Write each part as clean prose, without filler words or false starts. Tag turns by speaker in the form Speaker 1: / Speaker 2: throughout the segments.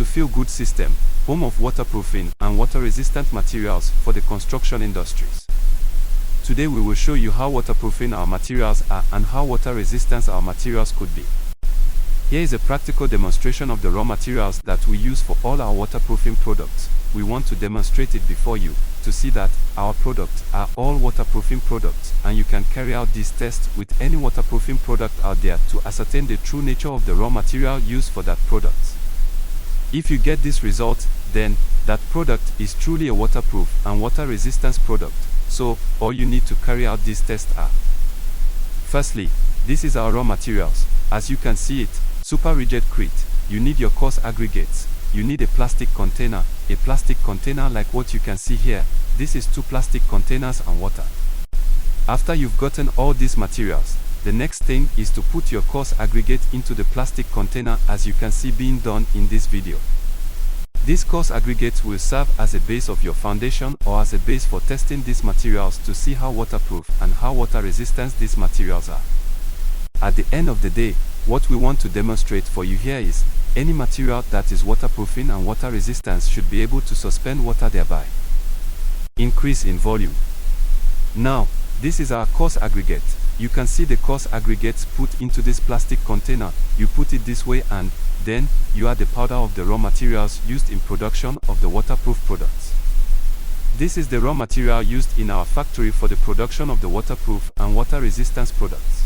Speaker 1: Feel Good System, home of waterproofing and water-resistant materials for the construction industries. Today we will show you how waterproofing our materials are and how water-resistant our materials could be. Here is a practical demonstration of the raw materials that we use for all our waterproofing products. We want to demonstrate it before you, to see that our products are all waterproofing products, and you can carry out this test with any waterproofing product out there to ascertain the true nature of the raw material used for that product. If you get this result, then that product is truly a waterproof and water resistance product. So, all you need to carry out this test are: firstly, this is our raw materials. As you can see it, super rigid crete. You need your coarse aggregates. You need a plastic container like what you can see here. This is 2 plastic containers and water. After you've gotten all these materials, the next thing is to put your coarse aggregate into the plastic container, as you can see being done in this video. These coarse aggregates will serve as a base of your foundation or as a base for testing these materials to see how waterproof and how water resistant these materials are. At the end of the day, what we want to demonstrate for you here is any material that is waterproofing and water resistance should be able to suspend water, thereby increase in volume. Now, this is our coarse aggregate. You can see the coarse aggregates put into this plastic container. You put it this way and then you add the powder of the raw materials used in production of the waterproof products. This is the raw material used in our factory for the production of the waterproof and water resistance products.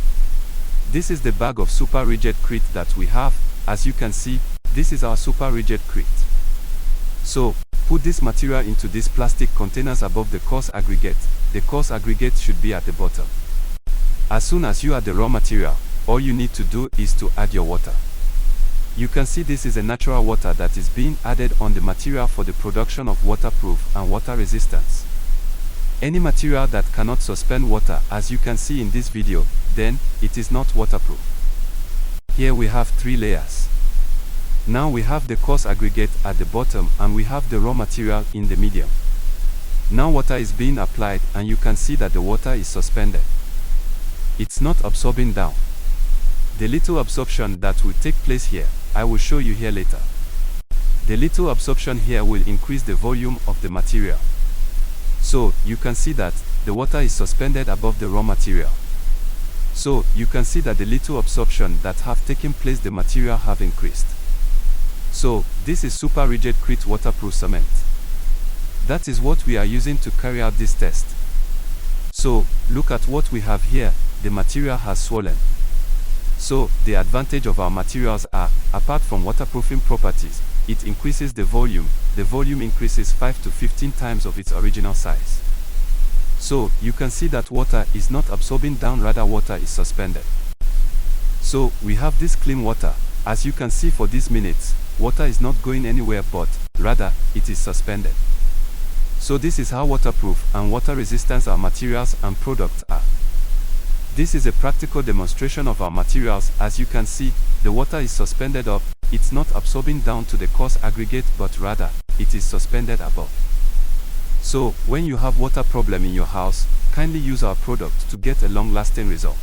Speaker 1: This is the bag of super rigid crete that we have. As you can see, this is our super rigid crete. So, put this material into these plastic containers above the coarse aggregate. The coarse aggregate should be at the bottom. As soon as you add the raw material, all you need to do is to add your water. You can see this is a natural water that is being added on the material for the production of waterproof and water resistance. Any material that cannot suspend water, as you can see in this video, then it is not waterproof. Here we have 3 layers. Now we have the coarse aggregate at the bottom and we have the raw material in the medium. Now water is being applied and you can see that the water is suspended. It's not absorbing down. The little absorption that will take place here, I will show you here later. The little absorption here will increase the volume of the material. So, you can see that the water is suspended above the raw material. So, you can see that the little absorption that have taken place, the material have increased. So, this is super rigid crete waterproof cement. That is what we are using to carry out this test. So, look at what we have here. The material has swollen. So, the advantage of our materials are, apart from waterproofing properties, it increases the volume. The volume increases 5 to 15 times of its original size. So, you can see that water is not absorbing down, rather water is suspended. So, we have this clean water. As you can see, for these minutes, water is not going anywhere, but rather, it is suspended. So this is how waterproof and water resistant our materials and products are. This is a practical demonstration of our materials. As you can see, the water is suspended up. It's not absorbing down to the coarse aggregate, but rather, it is suspended above. So, when you have water problem in your house, kindly use our product to get a long-lasting result.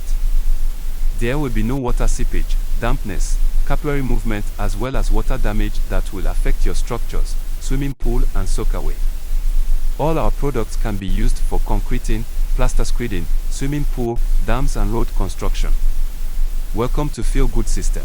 Speaker 1: There will be no water seepage, dampness, capillary movement, as well as water damage that will affect your structures, swimming pool and soakaway. All our products can be used for concreting, plaster screeding, swimming pool, dams and road construction. Welcome to Feel Good System.